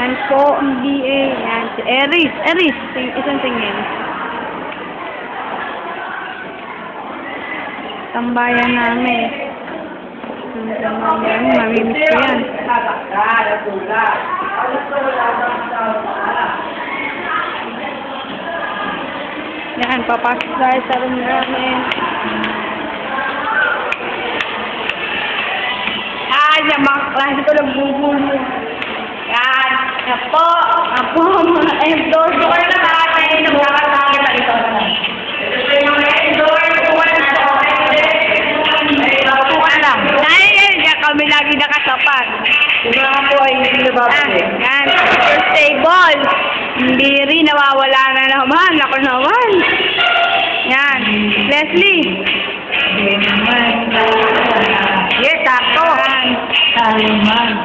Yan po ang BA. Yan si Eris. Eris, isang tingin. Tambayan namin. Tambayan, mamimiss ko yan. Yan, papasok tayo sa room namin. Yan, mga klase ko nagbubulo. Yan, apo, mga endorse ko na natin. Nagkakasakit na ito. Ito yung mga endorse ko na lang. Dahil kami lagi nakasapat. Kung nga po ay hindi nababalik. Yan, stable. Hindi rin, nawawala na naman. Ako naman. Yan, Leslie. Yes, ako. Yan. Salamat.